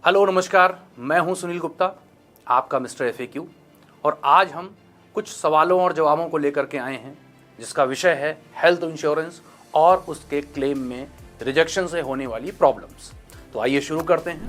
Hello नमस्कार, मैं हूं सुनील गुप्ता, आपका मिस्टर एफएक्यू। और आज हम कुछ सवालों और जवाबों को लेकर के आए हैं जिसका विषय है हेल्थ इंश्योरेंस और उसके क्लेम में रिजेक्शन से होने वाली प्रॉब्लम्स। तो आइए शुरू करते हैं।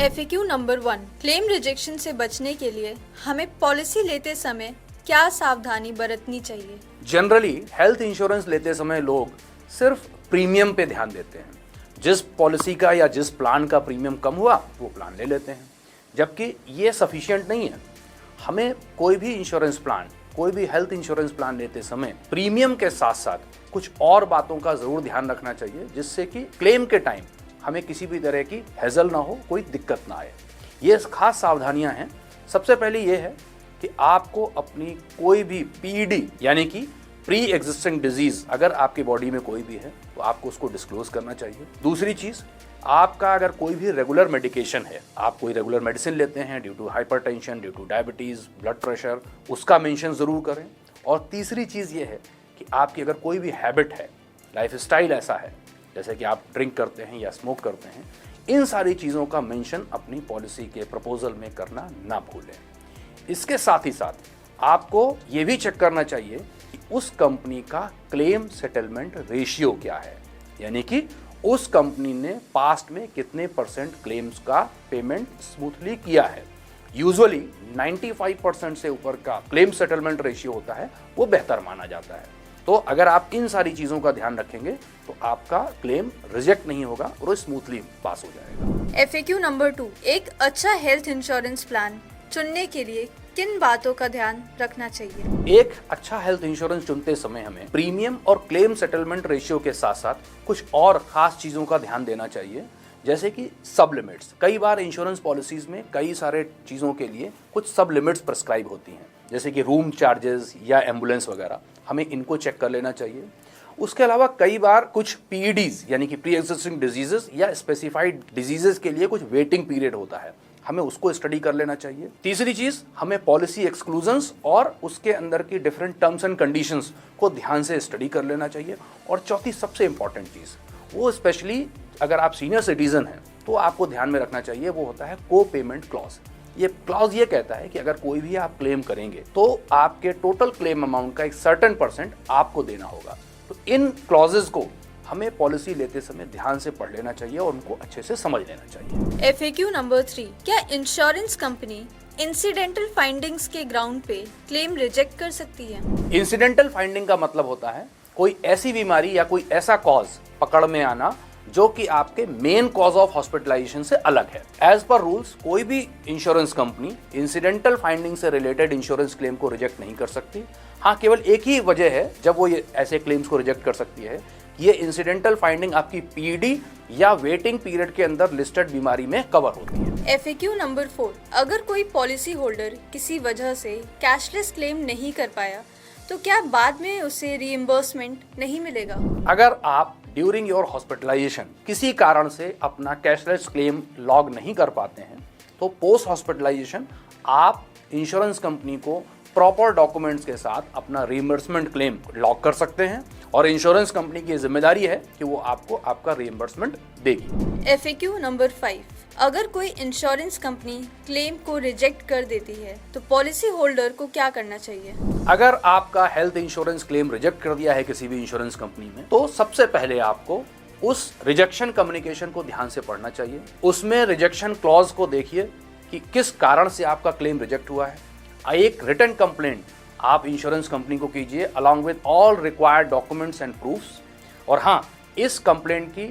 FAQ नंबर 1, क्लेम रिजेक्शन से बचने के लिए हमें पॉलिसी लेते समय क्या सावधानी बरतनी चाहिए? जनरली हेल्थ इंश्योरेंस लेते समय लोग सिर्फ प्रीमियम पे ध्यान देते हैं। जिस पॉलिसी का या जिस प्लान का प्रीमियम कम हुआ वो प्लान ले लेते हैं, जबकि ये सफिशिएंट नहीं है। हमें कोई भी इंश्योरेंस प्लान, कोई भी हेल्थ इंश्योरेंस प्लान लेते समय प्रीमियम के साथ साथ कुछ और बातों का जरूर ध्यान रखना चाहिए, जिससे कि क्लेम के टाइम हमें किसी भी तरह की हैजल ना हो, कोई दिक्कत ना आए। ये खास सावधानियां हैं। सबसे पहले ये है कि आपको अपनी कोई भी पीडी यानी कि प्री एग्जिस्टिंग डिजीज अगर आपकी बॉडी में कोई भी है तो आपको उसको डिस्क्लोज करना चाहिए। दूसरी चीज, आपका अगर कोई भी रेगुलर मेडिकेशन है, आप कोई रेगुलर मेडिसिन लेते हैं due to hypertension, due to diabetes, blood pressure, उसका मेंशन जरूर करें। और तीसरी चीज ये है कि आपकी अगर कोई भी हैबिट है, लाइफस्टाइल ऐसा है जैसे कि आप ड्रिंक करते हैं या स्मोक करते हैं, इन सारी चीज़ों का मेंशन अपनी पॉलिसी के प्रपोजल में करना ना भूलें। इसके साथ ही साथ आपको ये भी चेक करना चाहिए कि उस कंपनी का क्लेम सेटलमेंट रेशियो क्या है, यानी कि उस कंपनी ने पास्ट में कितने % क्लेम्स का पेमेंट स्मूथली किया है। यूजुअली 95% से ऊपर का क्लेम सेटलमेंट रेशियो होता है, वो बेहतर माना जाता है। तो अगर आप इन सारी चीजों का ध्यान रखेंगे तो आपका क्लेम रिजेक्ट नहीं होगा और वो स्मूथली पास हो जाएगा। FAQ नंबर 2, एक अच्छा हेल्थ इंश्योरेंस प्लान चुनने के लिए किन बातों का ध्यान रखना चाहिए? एक अच्छा हेल्थ इंश्योरेंस चुनते समय हमें प्रीमियम और क्लेम सेटलमेंट रेशियो के साथ साथ कुछ और खास चीजों का ध्यान देना चाहिए, जैसे कि सब लिमिट्स। कई बार इंश्योरेंस पॉलिसीज में कई सारे चीजों के लिए कुछ सब लिमिट्स प्रिस्क्राइब होती हैं, जैसे कि रूम चार्जेस या एम्बुलेंस वगैरह। हमें इनको चेक कर लेना चाहिए। उसके अलावा कई बार कुछ पीईडीज यानी कि प्री एग्जिस्टिंग डिजीजेस या स्पेसिफाइड डिजीजेस के लिए कुछ वेटिंग पीरियड होता है, हमें उसको स्टडी कर लेना चाहिए। तीसरी चीज, हमें पॉलिसी एक्सक्लूजन्स और उसके अंदर की डिफरेंट टर्म्स एंड कंडीशंस को ध्यान से स्टडी कर लेना चाहिए। और चौथी सबसे इंपॉर्टेंट चीज, वो स्पेशली अगर आप सीनियर सिटीजन हैं तो आपको ध्यान में रखना चाहिए, वो होता है को पेमेंट क्लॉज। ये क्लॉज ये कहता है कि अगर कोई भी आप क्लेम करेंगे तो आपके टोटल क्लेम अमाउंट का एक सर्टेन % आपको देना होगा। तो इन क्लॉजेस को हमें पॉलिसी लेते समय ध्यान से पढ़ लेना चाहिए और उनको अच्छे से समझ लेना चाहिए। FAQ नंबर 3, क्या इंश्योरेंस कंपनी इंसिडेंटल फाइंडिंग्स के ग्राउंड पे क्लेम रिजेक्ट कर सकती है? इंसिडेंटल फाइंडिंग का मतलब होता है कोई ऐसी बीमारी या कोई ऐसा कॉज पकड़ में आना जो कि आपके मेन कॉज ऑफ हॉस्पिटलाइजेशन से अलग है। एज पर रूल्स कोई भी इंश्योरेंस कंपनी इंसिडेंटल फाइंडिंग से रिलेटेड इंश्योरेंस क्लेम को रिजेक्ट नहीं कर सकती। हाँ, केवल एक ही वजह है जब वो ये ऐसे क्लेम्स को रिजेक्ट कर सकती है, ये इंसिडेंटल फाइंडिंग आपकी पीडी या वेटिंग पीरियड के अंदर लिस्टेड बीमारी में कवर होती है। FAQ नंबर 4, अगर कोई पॉलिसी होल्डर किसी वजह से कैशलेस क्लेम नहीं कर पाया तो क्या बाद में उसे रीइंबर्समेंट नहीं मिलेगा? अगर आप ड्यूरिंग योर हॉस्पिटलाइजेशन किसी कारण से अपना कैशलेस क्लेम लॉग नहीं कर पाते हैं तो पोस्ट हॉस्पिटलाइजेशन आप इंश्योरेंस कंपनी को प्रॉपर डॉक्यूमेंट्स के साथ अपना रीइंबर्समेंट क्लेम लॉग कर सकते हैं और इंश्योरेंस कंपनी की जिम्मेदारी है कि वो आपको आपका रीइंबर्समेंट देगी। FAQ नंबर 5, अगर कोई इंश्योरेंस कंपनी क्लेम को रिजेक्ट कर देती है तो पॉलिसी होल्डर को क्या करना चाहिए? अगर आपका हेल्थ इंश्योरेंस क्लेम रिजेक्ट कर दिया है किसी भी इंश्योरेंस कंपनी में, तो सबसे पहले आपको उस रिजेक्शन कम्युनिकेशन को ध्यान से पढ़ना चाहिए। उसमें रिजेक्शन क्लॉज को देखिए कि किस कारण से आपका क्लेम रिजेक्ट हुआ है। एक रिटन कंप्लेंट आप इंश्योरेंस कंपनी को कीजिए along with all required documents and proofs. और हाँ, इस कंप्लेंट की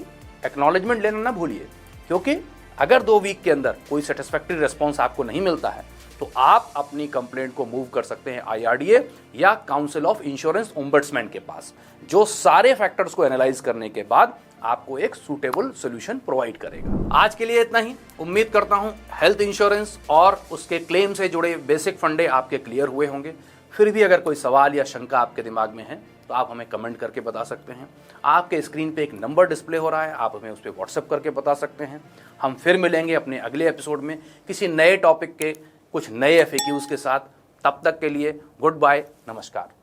एक्नॉलेजमेंट लेना ना भूलिए, क्योंकि अगर 2 वीक के अंदर कोई सेटिस्फैक्टरी रिस्पॉन्स आपको नहीं मिलता है तो आप अपनी कंप्लेंट को मूव कर सकते हैं IRDA या काउंसिल ऑफ इंश्योरेंस ओम्बड्समैन के पास, जो सारे फैक्टर्स को एनालाइज करने के बाद आपको एक सूटेबल सोल्यूशन प्रोवाइड करेगा। आज के लिए इतना ही। उम्मीद करता हूं हेल्थ इंश्योरेंस और उसके क्लेम से जुड़े बेसिक फंडे आपके क्लियर हुए होंगे। फिर भी अगर कोई सवाल या शंका आपके दिमाग में है तो आप हमें कमेंट करके बता सकते हैं। आपके स्क्रीन पे एक नंबर डिस्प्ले हो रहा है, आप हमें उस पर व्हाट्सएप करके बता सकते हैं। हम फिर मिलेंगे अपने अगले एपिसोड में किसी नए टॉपिक के कुछ नए FAQs के साथ। तब तक के लिए गुड बाय, नमस्कार।